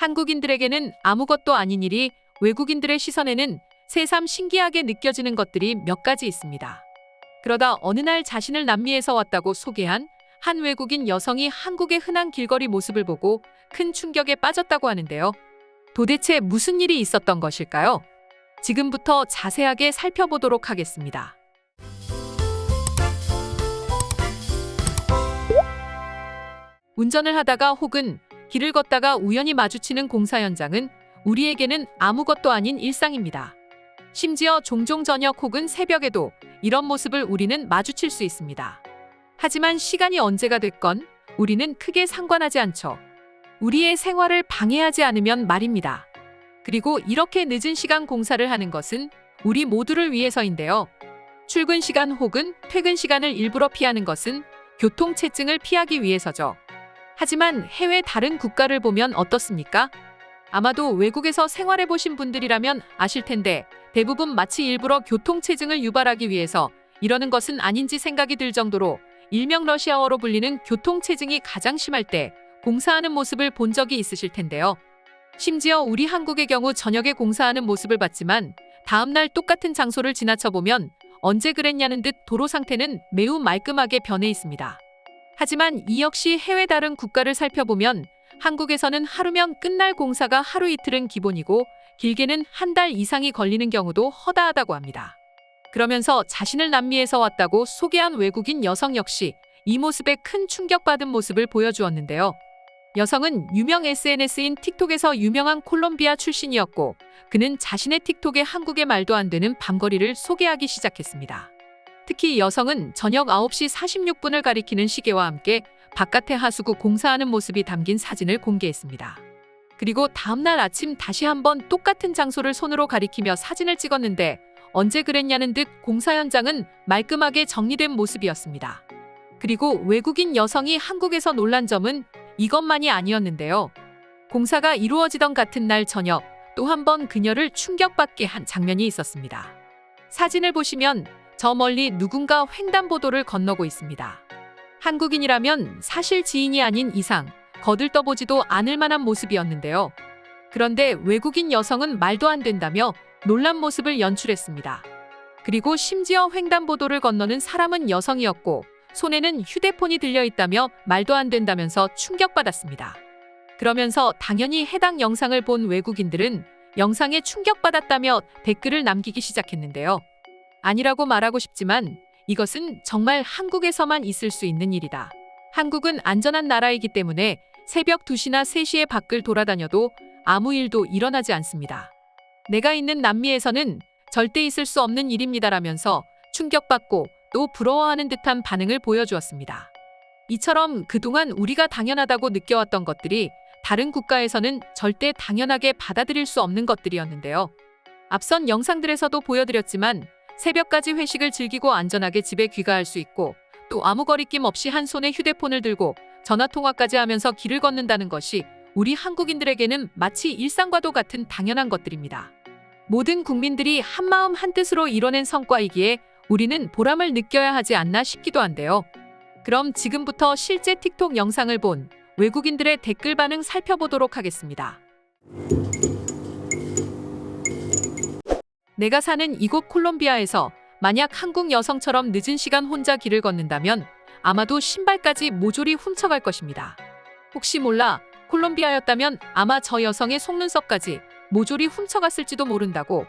한국인들에게는 아무것도 아닌 일이 외국인들의 시선에는 새삼 신기하게 느껴지는 것들이 몇 가지 있습니다. 그러다 어느 날 자신을 남미에서 왔다고 소개한 한 외국인 여성이 한국의 흔한 길거리 모습을 보고 큰 충격에 빠졌다고 하는데요. 도대체 무슨 일이 있었던 것일까요? 지금부터 자세하게 살펴보도록 하겠습니다. 운전을 하다가 혹은 길을 걷다가 우연히 마주치는 공사 현장은 우리에게는 아무것도 아닌 일상입니다. 심지어 종종 저녁 혹은 새벽에도 이런 모습을 우리는 마주칠 수 있습니다. 하지만 시간이 언제가 됐건 우리는 크게 상관하지 않죠. 우리의 생활을 방해하지 않으면 말입니다. 그리고 이렇게 늦은 시간 공사를 하는 것은 우리 모두를 위해서인데요. 출근 시간 혹은 퇴근 시간을 일부러 피하는 것은 교통체증을 피하기 위해서죠. 하지만 해외 다른 국가를 보면 어떻습니까? 아마도 외국에서 생활해 보신 분들이라면 아실 텐데 대부분 마치 일부러 교통체증을 유발하기 위해서 이러는 것은 아닌지 생각이 들 정도로 일명 러시아어로 불리는 교통체증이 가장 심할 때 공사하는 모습을 본 적이 있으실 텐데요. 심지어 우리 한국의 경우 저녁에 공사하는 모습을 봤지만 다음날 똑같은 장소를 지나쳐 보면 언제 그랬냐는 듯 도로 상태는 매우 말끔하게 변해 있습니다. 하지만 이 역시 해외 다른 국가를 살펴보면 한국에서는 하루면 끝날 공사가 하루 이틀은 기본이고 길게는 한 달 이상이 걸리는 경우도 허다하다고 합니다. 그러면서 자신을 남미에서 왔다고 소개한 외국인 여성 역시 이 모습에 큰 충격받은 모습을 보여주었는데요. 여성은 유명 SNS인 틱톡에서 유명한 콜롬비아 출신이었고 그는 자신의 틱톡에 한국의 말도 안 되는 밤거리를 소개하기 시작했습니다. 특히 여성은 저녁 9시 46분을 가리키는 시계와 함께 바깥의 하수구 공사하는 모습이 담긴 사진을 공개했습니다. 그리고 다음날 아침 다시 한번 똑같은 장소를 손으로 가리키며 사진을 찍었는데 언제 그랬냐는 듯 공사 현장은 말끔하게 정리된 모습이었습니다. 그리고 외국인 여성이 한국에서 놀란 점은 이것만이 아니었는데요. 공사가 이루어지던 같은 날 저녁 또 한 번 그녀를 충격받게 한 장면이 있었습니다. 사진을 보시면 저 멀리 누군가 횡단보도를 건너고 있습니다. 한국인이라면 사실 지인이 아닌 이상 거들떠보지도 않을 만한 모습이었는데요. 그런데 외국인 여성은 말도 안 된다며 놀란 모습을 연출했습니다. 그리고 심지어 횡단보도를 건너는 사람은 여성이었고 손에는 휴대폰이 들려있다며 말도 안 된다면서 충격받았습니다. 그러면서 당연히 해당 영상을 본 외국인들은 영상에 충격받았다며 댓글을 남기기 시작했는데요. 아니라고 말하고 싶지만 이것은 정말 한국에서만 있을 수 있는 일이다. 한국은 안전한 나라이기 때문에 새벽 2시나 3시에 밖을 돌아다녀도 아무 일도 일어나지 않습니다. 내가 있는 남미에서는 절대 있을 수 없는 일입니다라면서 충격받고 또 부러워하는 듯한 반응을 보여주었습니다. 이처럼 그동안 우리가 당연하다고 느껴왔던 것들이 다른 국가에서는 절대 당연하게 받아들일 수 없는 것들이었는데요. 앞선 영상들에서도 보여드렸지만 새벽까지 회식을 즐기고 안전하게 집에 귀가할 수 있고 또 아무 거리낌 없이 한 손에 휴대폰을 들고 전화통화까지 하면서 길을 걷는다는 것이 우리 한국인들에게는 마치 일상과도 같은 당연한 것들입니다. 모든 국민들이 한마음 한뜻으로 이뤄낸 성과이기에 우리는 보람을 느껴야 하지 않나 싶기도 한데요. 그럼 지금부터 실제 틱톡 영상을 본 외국인들의 댓글 반응 살펴보도록 하겠습니다. 내가 사는 이곳 콜롬비아에서 만약 한국 여성처럼 늦은 시간 혼자 길을 걷는다면 아마도 신발까지 모조리 훔쳐갈 것입니다. 혹시 몰라 콜롬비아였다면 아마 저 여성의 속눈썹까지 모조리 훔쳐갔을지도 모른다고.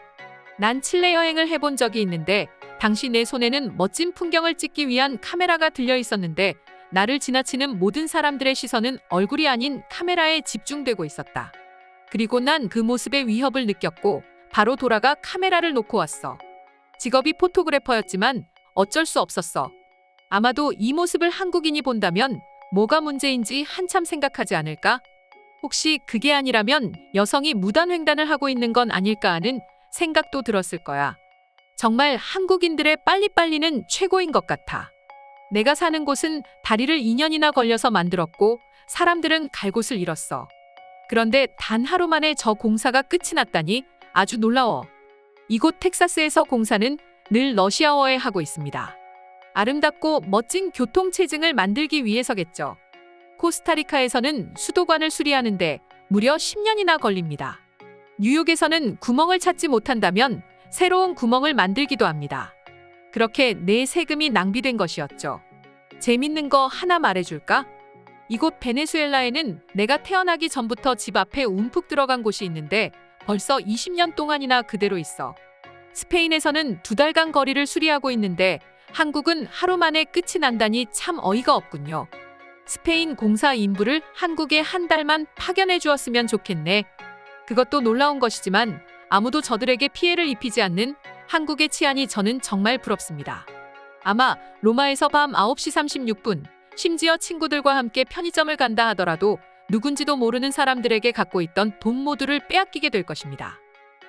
난 칠레 여행을 해본 적이 있는데 당시 내 손에는 멋진 풍경을 찍기 위한 카메라가 들려 있었는데 나를 지나치는 모든 사람들의 시선은 얼굴이 아닌 카메라에 집중되고 있었다. 그리고 난 그 모습의 위협을 느꼈고 바로 돌아가 카메라를 놓고 왔어. 직업이 포토그래퍼였지만 어쩔 수 없었어. 아마도 이 모습을 한국인이 본다면 뭐가 문제인지 한참 생각하지 않을까? 혹시 그게 아니라면 여성이 무단횡단을 하고 있는 건 아닐까 하는 생각도 들었을 거야. 정말 한국인들의 빨리빨리는 최고인 것 같아. 내가 사는 곳은 다리를 2년이나 걸려서 만들었고 사람들은 갈 곳을 잃었어. 그런데 단 하루 만에 저 공사가 끝이 났다니 아주 놀라워. 이곳 텍사스에서 공사는 늘 러시아어에 하고 있습니다. 아름답고 멋진 교통체증을 만들기 위해서겠죠. 코스타리카에서는 수도관을 수리하는데 무려 10년이나 걸립니다. 뉴욕에서는 구멍을 찾지 못한다면 새로운 구멍을 만들기도 합니다. 그렇게 내 세금이 낭비된 것이었죠. 재밌는 거 하나 말해줄까? 이곳 베네수엘라에는 내가 태어나기 전부터 집 앞에 움푹 들어간 곳이 있는데 벌써 20년 동안이나 그대로 있어. 스페인에서는 2달간 거리를 수리하고 있는데 한국은 하루 만에 끝이 난다니 참 어이가 없군요. 스페인 공사 인부를 한국에 한 달만 파견해 주었으면 좋겠네. 그것도 놀라운 것이지만 아무도 저들에게 피해를 입히지 않는 한국의 치안이 저는 정말 부럽습니다. 아마 로마에서 밤 9시 36분, 심지어 친구들과 함께 편의점을 간다 하더라도 누군지도 모르는 사람들에게 갖고 있던 돈 모두를 빼앗기게 될 것입니다.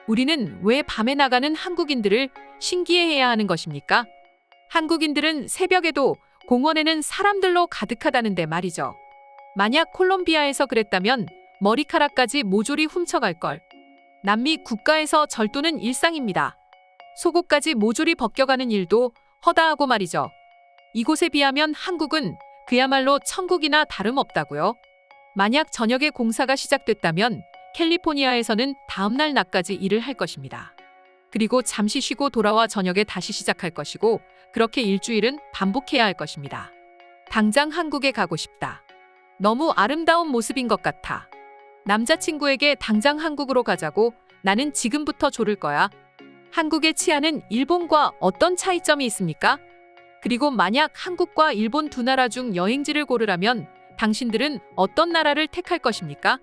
우리는 왜 밤에 나가는 한국인들을 신기해해야 하는 것입니까? 한국인들은 새벽에도 공원에는 사람들로 가득하다는데 말이죠. 만약 콜롬비아에서 그랬다면 머리카락까지 모조리 훔쳐갈 걸. 남미 국가에서 절도는 일상입니다. 속옷까지 모조리 벗겨가는 일도 허다하고 말이죠. 이곳에 비하면 한국은 그야말로 천국이나 다름없다고요. 만약 저녁에 공사가 시작됐다면 캘리포니아에서는 다음날 낮까지 일을 할 것입니다. 그리고 잠시 쉬고 돌아와 저녁에 다시 시작할 것이고 그렇게 일주일은 반복해야 할 것입니다. 당장 한국에 가고 싶다. 너무 아름다운 모습인 것 같아. 남자친구에게 당장 한국으로 가자고 나는 지금부터 조를 거야. 한국의 치안은 일본과 어떤 차이점이 있습니까? 그리고 만약 한국과 일본 두 나라 중 여행지를 고르라면 당신들은 어떤 나라를 택할 것입니까?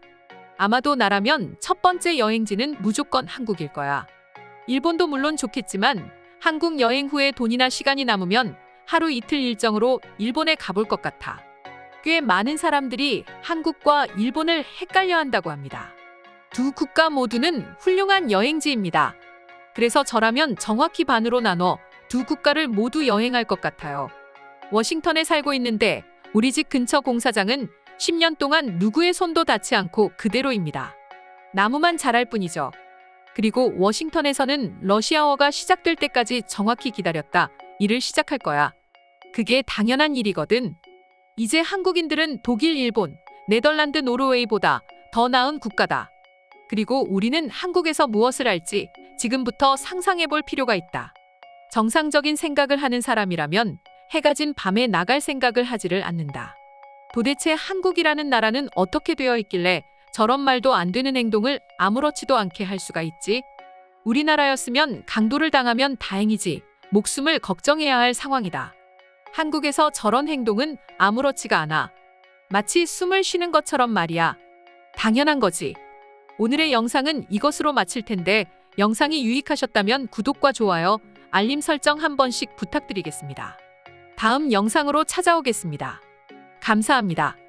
아마도 나라면 첫 번째 여행지는 무조건 한국일 거야. 일본도 물론 좋겠지만 한국 여행 후에 돈이나 시간이 남으면 하루 이틀 일정으로 일본에 가볼 것 같아. 꽤 많은 사람들이 한국과 일본을 헷갈려 한다고 합니다. 두 국가 모두는 훌륭한 여행지입니다. 그래서 저라면 정확히 반으로 나눠 두 국가를 모두 여행할 것 같아요. 워싱턴에 살고 있는데 우리 집 근처 공사장은 10년 동안 누구의 손도 닿지 않고 그대로입니다. 나무만 자랄 뿐이죠. 그리고 워싱턴에서는 러시아어가 시작될 때까지 정확히 기다렸다. 일을 시작할 거야. 그게 당연한 일이거든. 이제 한국인들은 독일, 일본, 네덜란드, 노르웨이보다 더 나은 국가다. 그리고 우리는 한국에서 무엇을 할지 지금부터 상상해 볼 필요가 있다. 정상적인 생각을 하는 사람이라면 해가 진 밤에 나갈 생각을 하지를 않는다. 도대체 한국이라는 나라는 어떻게 되어 있길래 저런 말도 안 되는 행동을 아무렇지도 않게 할 수가 있지? 우리나라였으면 강도를 당하면 다행이지 목숨을 걱정해야 할 상황이다. 한국에서 저런 행동은 아무렇지가 않아. 마치 숨을 쉬는 것처럼 말이야. 당연한 거지. 오늘의 영상은 이것으로 마칠 텐데 영상이 유익하셨다면 구독과 좋아요, 알림 설정 한 번씩 부탁드리겠습니다. 다음 영상으로 찾아오겠습니다. 감사합니다.